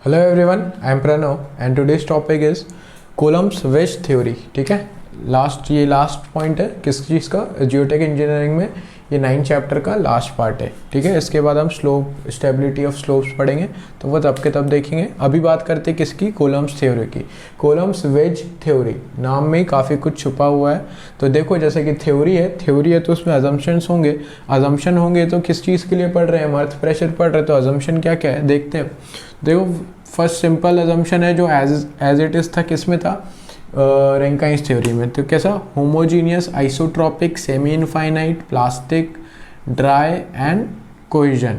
Hello everyone, I am Pranav and today's topic is Coulomb's wedge theory. ठीक है, ये last point है किस चीज़ का, जियोटेक इंजीनियरिंग में ये 9 चैप्टर का लास्ट पार्ट है। ठीक है, इसके बाद हम स्लोप स्टेबिलिटी ऑफ स्लोप्स पढ़ेंगे, तो वो तब के तब देखेंगे। अभी बात करते हैं किसकी, कूलम्ब्स थ्योरी की। कूलम्ब्स वेज थ्योरी, नाम में ही काफ़ी कुछ छुपा हुआ है। तो देखो, जैसे कि थ्योरी है तो उसमें अजम्पशंस होंगे। अजम्पशन होंगे तो किस चीज़ के लिए पढ़ रहे हैं, हम अर्थ प्रेशर पढ़ रहे हैं, तो अजम्पशन क्या क्या है देखते हैं। देखो, फर्स्ट सिंपल अजम्पशन है जो एज इट इज़ था, किस में था, रैंकाइन्स थ्योरी में। तो कैसा, homogeneous, isotropic, semi infinite, plastic, dry and cohesion.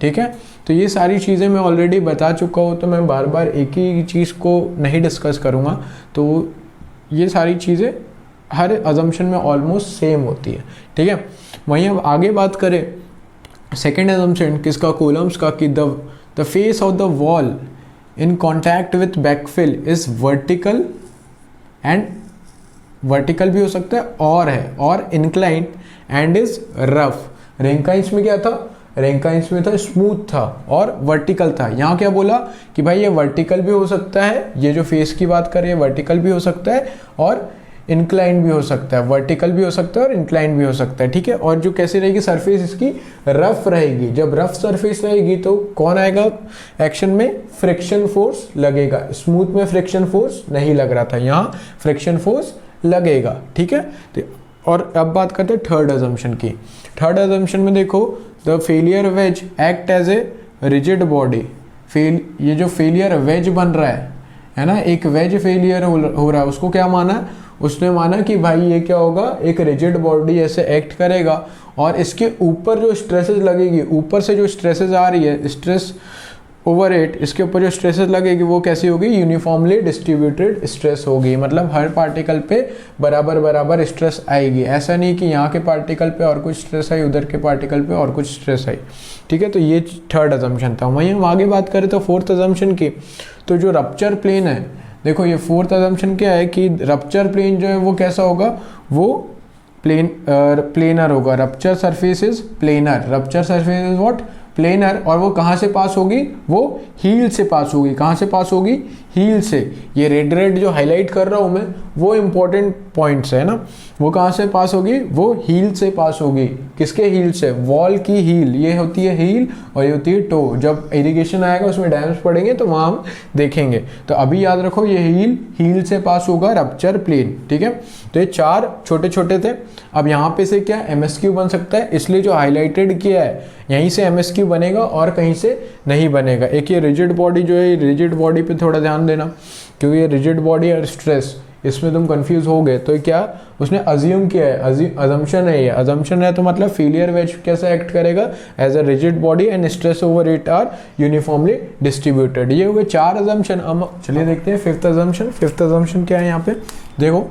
ठीक है, तो ये सारी चीज़ें मैं ऑलरेडी बता चुका हूँ, तो मैं बार बार एक ही चीज़ को नहीं डिस्कस करूँगा। तो ये सारी चीज़ें हर अजम्पशन में ऑलमोस्ट सेम होती है। ठीक है, वहीं अब आगे बात करें सेकेंड अजम्पशन किसका, कूलम्ब्स का, कि the face of the wall in contact with backfill is vertical भी हो सकता है और inclined and is rough। रैंकाइन्स में क्या था, रैंकाइन्स में था स्मूथ था और वर्टिकल था। यहाँ क्या बोला कि भाई ये वर्टिकल भी हो सकता है, ये जो फेस की बात करें वर्टिकल भी हो सकता है और इंक्लाइन भी हो सकता है, वर्टिकल भी हो सकता है और इंक्लाइन भी हो सकता है। ठीक है, और जो कैसी रहेगी, सरफेस इसकी रफ रहेगी। जब रफ सरफेस रहेगी तो कौन आएगा एक्शन में, फ्रिक्शन फोर्स लगेगा। स्मूथ में फ्रिक्शन फोर्स नहीं लग रहा था, यहाँ फ्रिक्शन फोर्स लगेगा। ठीक है, और अब बात करते हैं थर्ड अजम्पशन की। थर्ड अजम्पशन में देखो, the failure wedge act as a rigid body. ये जो फेलियर वेज बन रहा है ना, एक वेज फेलियर हो रहा है, उसको क्या माना, उसने माना कि भाई ये क्या होगा, एक रिजिड बॉडी ऐसे एक्ट करेगा और इसके ऊपर जो स्ट्रेसेस लगेगी, ऊपर से जो स्ट्रेसेस आ रही है, स्ट्रेस ओवर एट, इसके ऊपर जो स्ट्रेसेस लगेगी वो कैसी होगी, यूनिफॉर्मली डिस्ट्रीब्यूटेड स्ट्रेस होगी। मतलब हर पार्टिकल पे बराबर बराबर स्ट्रेस आएगी। ऐसा नहीं कि यहाँ के पार्टिकल पे और कुछ स्ट्रेस आई, उधर के पार्टिकल पे और कुछ स्ट्रेस आई। ठीक है, तो ये थर्ड अजम्पशन था। वहीं हम आगे बात करें तो फोर्थ अजम्पशन की, तो जो रप्चर प्लेन है, देखो ये फोर्थ अजम्पशन क्या है कि रप्चर प्लेन जो है वो कैसा होगा, वो प्लेनर होगा। Rupture surface is planar, rupture surface is what, planar. और वो कहाँ से पास होगी, वो हील से पास होगी। कहाँ से पास होगी, हील से। ये रेड जो हाईलाइट कर रहा हूँ मैं, वो इंपॉर्टेंट पॉइंट्स है ना। वो कहाँ से पास होगी, वो हील से पास होगी। किसके हील से, वॉल की हील। ये होती है हील और ये होती है टो। जब इरिगेशन आएगा उसमें डैम्स पड़ेंगे तो वहाँ हम देखेंगे। तो अभी याद रखो, ये हील से पास होगा रप्चर प्लेन। ठीक है, तो ये 4 छोटे छोटे थे। अब यहाँ पे से क्या MSQ बन सकता है, इसलिए जो हाईलाइटेड किया है यहीं से MSQ बनेगा और कहीं से नहीं बनेगा। एक ये रिजिड बॉडी जो है, रिजिड बॉडी पे थोड़ा ध्यान देना, क्योंकि ये रिजिड बॉडी और स्ट्रेस, इसमें तुम कंफ्यूज हो गए। तो क्या उसने अज्यूम किया है, अजम्पशन है। ये अजम्पशन है तो मतलब फेलियर वेज कैसे एक्ट करेगा, as a rigid body and stress over it are uniformly distributed. ये हो गए 4 अजम्पशन। अब चलिए देखते हैं फिफ्थ अजम्पशन। फिफ्थ अजम्पशन क्या है यहाँ पे, देखो,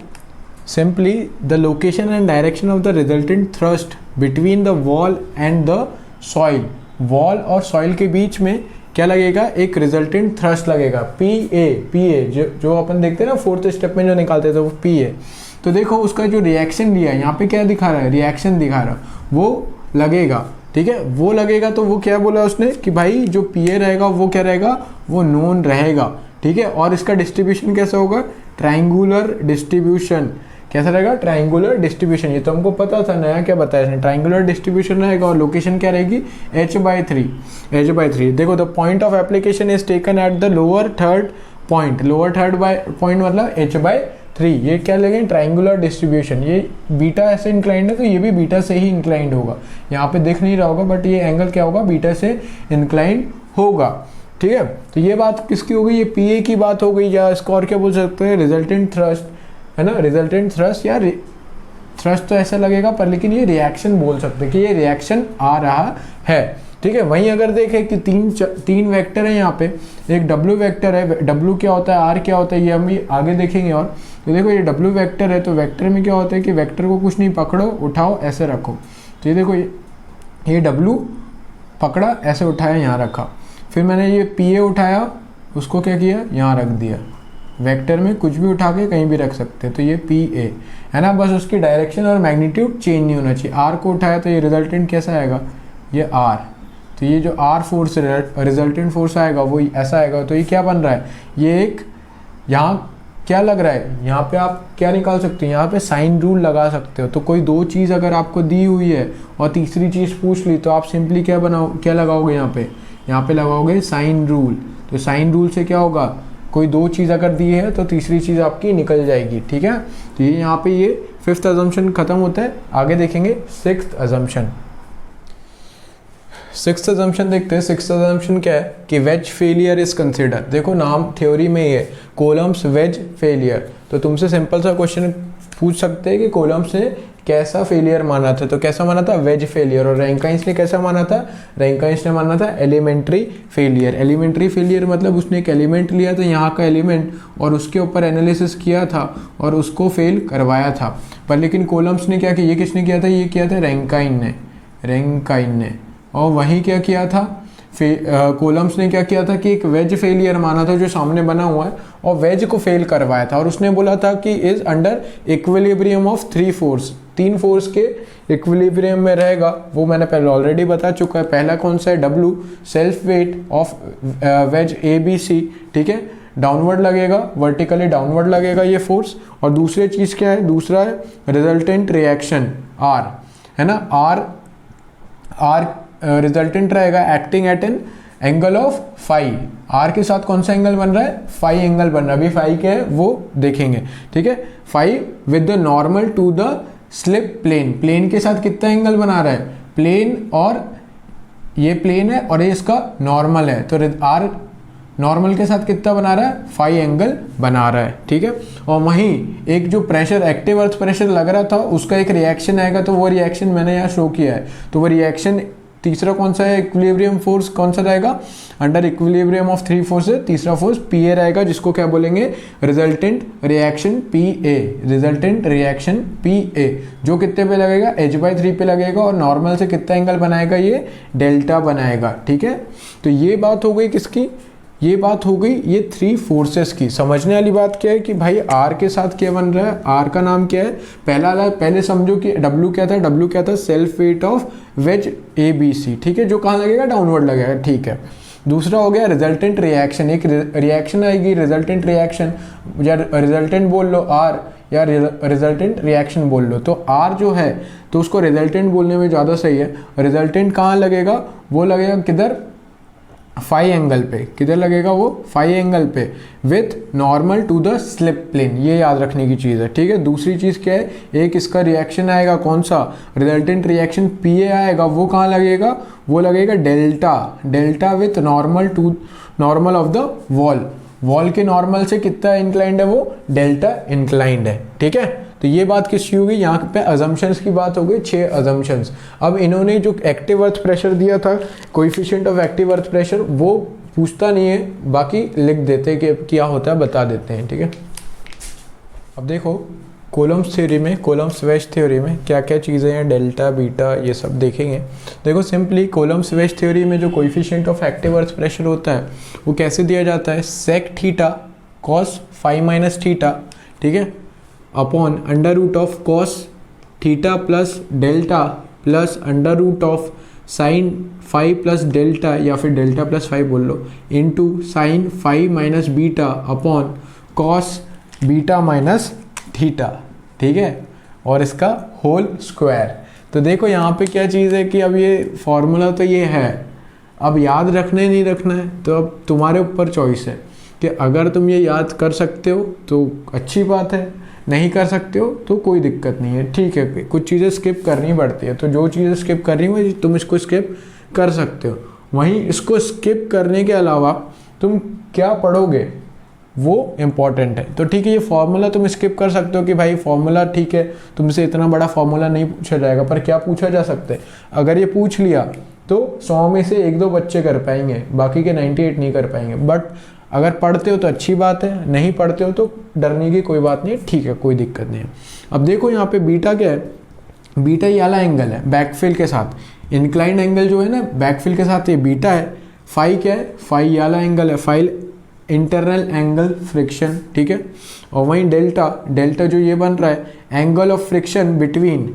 simply the location and direction of the resultant thrust between the wall and the soil. Wall और सॉइल के बीच में क्या लगेगा, एक रिजल्टेंट थ्रस्ट लगेगा, PA जो अपन देखते हैं ना फोर्थ स्टेप में जो निकालते थे, वो PA। तो देखो उसका जो रिएक्शन दिया है यहाँ पे, क्या दिखा रहा है, रिएक्शन दिखा रहा है, वो लगेगा। ठीक है, वो लगेगा तो वो क्या बोला उसने कि भाई जो PA रहेगा वो क्या रहेगा, वो नोन रहेगा। ठीक है, और इसका डिस्ट्रीब्यूशन कैसा होगा, ट्राइंगुलर डिस्ट्रीब्यूशन। कैसा रहेगा, ट्राइंगुलर डिस्ट्रीब्यूशन। ये तो हमको पता था, नया क्या बताया इसने, ट्राइंगुलर डिस्ट्रीब्यूशन रहेगा। और लोकेशन क्या रहेगी, H/3। देखो, the point of application is taken at the lower third point. Lower third point मतलब H/3। ये क्या लगे, ट्राइंगुलर डिस्ट्रीब्यूशन। ये बीटा ऐसे इंक्लाइंड है तो ये भी बीटा से ही इंक्लाइंड होगा। यहाँ पे दिख नहीं रहा होगा बट ये एंगल क्या होगा, बीटा से इंक्लाइंड होगा। ठीक है, तो ये बात किसकी हो गई, ये PA की बात हो गई। या इसको और क्या बोल सकते हैं, रिजल्टेंट थ्रस्ट है ना, रिजल्टेंट थ्रस्ट या थ्रस्ट तो ऐसा लगेगा पर, लेकिन ये रिएक्शन बोल सकते हैं कि ये रिएक्शन आ रहा है। ठीक है, वहीं अगर देखें कि तीन वेक्टर है यहाँ पे, एक W वेक्टर है, W क्या होता है, R क्या होता है, ये हम भी आगे देखेंगे। और तो देखो ये W वेक्टर है, तो वेक्टर में क्या होता है कि वेक्टर को कुछ नहीं, पकड़ो उठाओ ऐसे रखो। तो ये देखो ये W पकड़ा ऐसे उठाया यहाँ रखा, फिर मैंने ये PA उठाया, उसको क्या किया, यहाँ रख दिया। वेक्टर में कुछ भी उठा के कहीं भी रख सकते हैं, तो ये PA है ना, बस उसकी डायरेक्शन और मैग्नीट्यूड चेंज नहीं होना चाहिए। R को उठाया तो ये रिजल्टेंट कैसा आएगा, ये R। तो ये जो आर फोर्स रिजल्टेंट फोर्स आएगा वो ऐसा आएगा। तो ये क्या बन रहा है, ये एक यहाँ क्या लग रहा है, यहाँ पे आप क्या निकाल सकते हो, यहाँ पे साइन रूल लगा सकते हो। तो कोई दो चीज़ अगर आपको दी हुई है और तीसरी चीज़ पूछ ली तो आप सिंपली क्या लगाओगे, यहाँ पे लगाओगे साइन रूल। तो साइन रूल से क्या होगा, कोई दो चीज़ अगर दी है तो तीसरी चीज़ आपकी निकल जाएगी, ठीक है। तो ये यहाँ पे ये फिफ्थ अजम्पशन खत्म होता है। आगे देखेंगे सिक्स्थ अजम्पशन। सिक्स्थ अजम्पशन देखते हैं। सिक्स्थ अजम्पशन क्या है कि वेज फेलियर इज कंसिडर। देखो नाम थ्योरी में ही है कोलम्स वेज फेलियर। तो तुमसे सिंपल सा क्वेश्चन पूछ सकते हैं कि कोलम्स ने कैसा फेलियर माना था, तो कैसा माना था, वेज फेलियर। और रैंकाइंस ने कैसा माना था, रैंकाइंस ने माना था एलिमेंट्री फेलियर। एलिमेंट्री फेलियर मतलब उसने एक एलिमेंट लिया था, यहाँ का एलिमेंट, और उसके ऊपर एनालिसिस किया था और उसको फेल करवाया था। पर लेकिन कोलम्स ने क्या किया, ये किसने किया था, ये किया था रैंकाइन ने। और वहीं क्या किया था, कोलम्स ने क्या किया था कि एक वेज फेलियर माना था जो सामने बना हुआ है, और वेज को फेल करवाया था। और उसने बोला था कि is under equilibrium of three force, तीन फोर्स के इक्विलिब्रियम में रहेगा। वो मैंने पहले ऑलरेडी बता चुका है। पहला कौन सा है, W, self weight of ways ABC, ठीक है, डाउनवर्ड लगेगा, वर्टिकली डाउनवर्ड लगेगा ये फोर्स। और दूसरी चीज़ क्या है, दूसरा है रिजल्टेंट रिएक्शन R, है ना। R रिजल्टेंट रहेगा acting at an angle of phi. R के साथ कौन सा एंगल बन रहा है, फाई एंगल बन रहा है। अभी फाई क्या है वो देखेंगे, ठीक है। Phi with the normal to the slip plane, plane के साथ कितना एंगल बना रहा है, प्लेन, और ये प्लेन है और ये इसका नॉर्मल है। तो आर नॉर्मल के साथ कितना बना रहा है, फाई एंगल बना रहा है, ठीक है। और वहीं एक जो प्रेशर, एक्टिव अर्थ प्रेशर लग रहा था, उसका एक रिएक्शन आएगा। तो वो रिएक्शन मैंने यहाँ शो किया है। तो वो रिएक्शन तीसरा कौन सा है, इक्विलिब्रियम फोर्स कौन सा रहेगा, under equilibrium of three forces, तीसरा फोर्स PA रहेगा, जिसको क्या बोलेंगे, resultant reaction PA, resultant reaction PA, जो कितने पे लगेगा, h/3 पे लगेगा, और नॉर्मल से कितना एंगल बनाएगा, ये डेल्टा बनाएगा, ठीक है। तो ये बात हो गई किसकी, ये बात हो गई ये थ्री फोर्सेस की। समझने वाली बात क्या है कि भाई आर के साथ क्या बन रहा है, आर का नाम क्या है, पहले समझो कि W क्या था, W क्या था, self weight of ways ABC, ठीक है, जो कहाँ लगेगा, डाउनवर्ड लगेगा, ठीक है। दूसरा हो गया रिजल्टेंट रिएक्शन, एक रिएक्शन आएगी, रिजल्टेंट रिएक्शन, या रिजल्टेंट बोल लो R, या रिजल्टेंट रिएक्शन बोल लो। तो R जो है तो उसको रिजल्टेंट बोलने में ज़्यादा सही है। रिजल्टेंट कहाँ लगेगा, वो लगेगा किधर, फाई एंगल पे, किधर लगेगा वो, फाई एंगल पे, with normal to the slip plane. ये याद रखने की चीज़ है, ठीक है। दूसरी चीज़ क्या है, एक इसका रिएक्शन आएगा, कौन सा, रिजल्टेंट रिएक्शन PA आएगा, वो कहाँ लगेगा, वो लगेगा delta with normal of the wall के नॉर्मल से कितना इंक्लाइंड है वो, डेल्टा इंक्लाइंड है, ठीक है। तो ये बात किसकी होगी, यहाँ पे अजम्पशंस की बात हो गई, 6 अजम्पशंस। अब इन्होंने जो एक्टिव अर्थ प्रेशर दिया था, coefficient of active earth pressure, वो पूछता नहीं है, बाकी लिख देते हैं कि क्या होता है, बता देते हैं, ठीक है। अब देखो कोलम्स थ्योरी में, कोलम्स वेज थ्योरी में क्या क्या चीज़ें हैं, डेल्टा बीटा ये सब देखेंगे। देखो सिंपली कोलम्स वेज थ्योरी में जो coefficient of active earth pressure होता है वो कैसे दिया जाता है, sec theta cos phi minus theta, ठीक है, upon under root of cos theta plus delta plus under root of sine phi plus delta, या फिर डेल्टा प्लस फाई बोल लो, into sine phi minus beta upon cos beta minus theta, ठीक है, और इसका होल स्क्वायर। तो देखो यहाँ पे क्या चीज़ है कि अब ये फॉर्मूला तो ये है, अब याद रखना नहीं रखना है तो अब तुम्हारे ऊपर चॉइस है कि अगर तुम ये याद कर सकते हो तो अच्छी बात है, नहीं कर सकते हो तो कोई दिक्कत नहीं है, ठीक है। कुछ चीज़ें स्किप करनी पड़ती है, तो जो चीज़ें स्किप कर रही हो तुम इसको स्किप कर सकते हो। वहीं इसको स्किप करने के अलावा तुम क्या पढ़ोगे वो इम्पॉर्टेंट है। तो ठीक है, ये फॉर्मूला तुम स्किप कर सकते हो कि भाई फॉर्मूला ठीक है, तुमसे इतना बड़ा फॉर्मूला नहीं पूछा जाएगा, पर क्या पूछा जा सकता है, अगर ये पूछ लिया तो 100 में से 1-2 बच्चे कर पाएंगे, बाकी के 98 नहीं कर पाएंगे। बट अगर पढ़ते हो तो अच्छी बात है, नहीं पढ़ते हो तो डरने की कोई बात नहीं है, ठीक है, कोई दिक्कत नहीं है। अब देखो यहाँ पे बीटा क्या है, बीटा ये वाला एंगल है बैकफिल के साथ, इंक्लाइंड एंगल जो है ना बैकफिल के साथ, ये बीटा है। फाई क्या है, फाई ये वाला एंगल है, फाई इंटरनल एंगल फ्रिक्शन, ठीक है। और वहीं डेल्टा जो ये बन रहा है, angle of friction between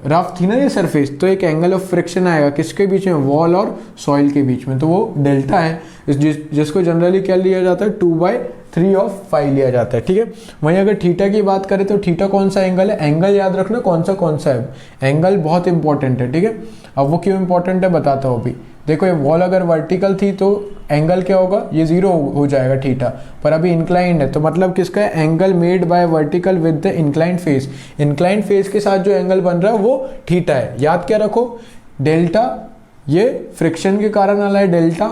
rough थी ना ये सरफेस, तो एक एंगल ऑफ फ्रिक्शन आएगा किसके बीच में, वॉल और सॉइल के बीच में, तो वो डेल्टा है, जिसको जनरली क्या लिया जाता है 2/3 ऑफ पाई लिया जाता है, ठीक है। वहीं अगर थीटा की बात करें तो थीटा कौन सा एंगल है, एंगल याद रखना कौन सा है, एंगल बहुत इंपॉर्टेंट है, ठीक है। अब वो क्यों इंपॉर्टेंट है बताता हूँ अभी। देखो ये वॉल अगर वर्टिकल थी तो एंगल क्या होगा, ये 0 हो जाएगा थीटा, पर अभी इंक्लाइंड है, तो मतलब किसका है, angle made by vertical with the inclined face, inclined face के साथ जो एंगल बन रहा है वो थीटा है। याद क्या रखो, डेल्टा ये फ्रिक्शन के कारण आला है डेल्टा,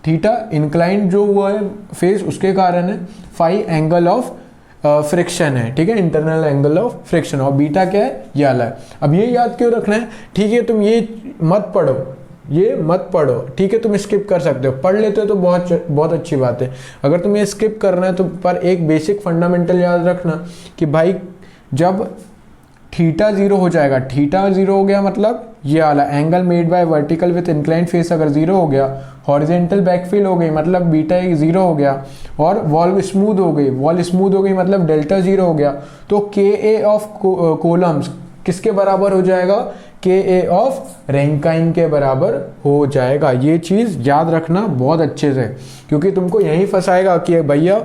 थीटा इंक्लाइंड जो हुआ है फेस उसके कारण है, फाई एंगल ऑफ फ्रिक्शन है, ठीक है, इंटरनल एंगल ऑफ फ्रिक्शन, और बीटा क्या है, ये आला है। अब ये याद क्यों रखना है, ठीक है, तुम ये मत पढ़ो, ये मत पढ़ो, ठीक है, तुम स्किप कर सकते हो, पढ़ लेते हो तो बहुत अच्छी बात है। अगर तुम्हें स्किप करना है तो पर एक बेसिक फंडामेंटल याद रखना कि भाई जब थीटा 0 हो जाएगा, थीटा 0 हो गया मतलब ये वाला angle made by vertical with inclined face अगर 0 हो गया, हॉरिजेंटल बैकफिल हो गई मतलब बीटा 0 हो गया, और वॉल स्मूथ हो गई, मतलब डेल्टा 0 हो गया, तो के ए ऑफ कोलम्स किसके बराबर हो जाएगा, के ए ऑफ रैंकाइन के बराबर हो जाएगा। ये चीज़ याद रखना बहुत अच्छे से, क्योंकि तुमको यही फंसाएगा कि भैया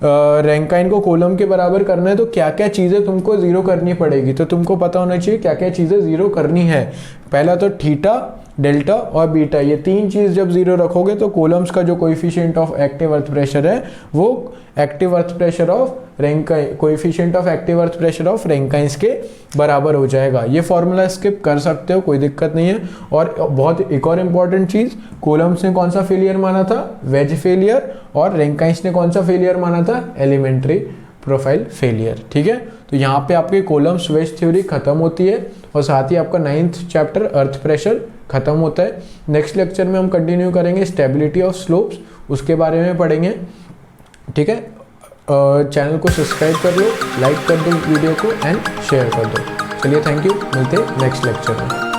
रैंकाइन को कोलम के बराबर करना है तो क्या क्या चीज़ें तुमको 0 करनी पड़ेगी, तो तुमको पता होना चाहिए क्या क्या चीज़ें 0 करनी है। पहला तो थीटा, डेल्टा और बीटा, ये 3 चीज़ जब 0 रखोगे तो कोलम्स का जो coefficient of active earth pressure है वो active earth pressure of Rankine, coefficient of active earth pressure of Rankine's के बराबर हो जाएगा। ये फॉर्मूला स्किप कर सकते हो, कोई दिक्कत नहीं है। और बहुत एक और इम्पॉर्टेंट चीज़, कोलम्स ने कौन सा फेलियर माना था, वेज फेलियर, और रैंकाइंस ने कौन सा फेलियर माना था, एलिमेंट्री प्रोफाइल फेलियर, ठीक है। तो यहाँ पे आपके कोलम्स वेज थ्योरी खत्म होती है और साथ ही आपका 9th चैप्टर अर्थ प्रेशर खत्म होता है। नेक्स्ट लेक्चर में हम कंटिन्यू करेंगे स्टेबिलिटी ऑफ स्लोप्स, उसके बारे में पढ़ेंगे, ठीक है। चैनल को सब्सक्राइब कर लो, लाइक कर दो वीडियो को एंड शेयर कर दो। चलिए थैंक यू, मिलते हैं नेक्स्ट लेक्चर में।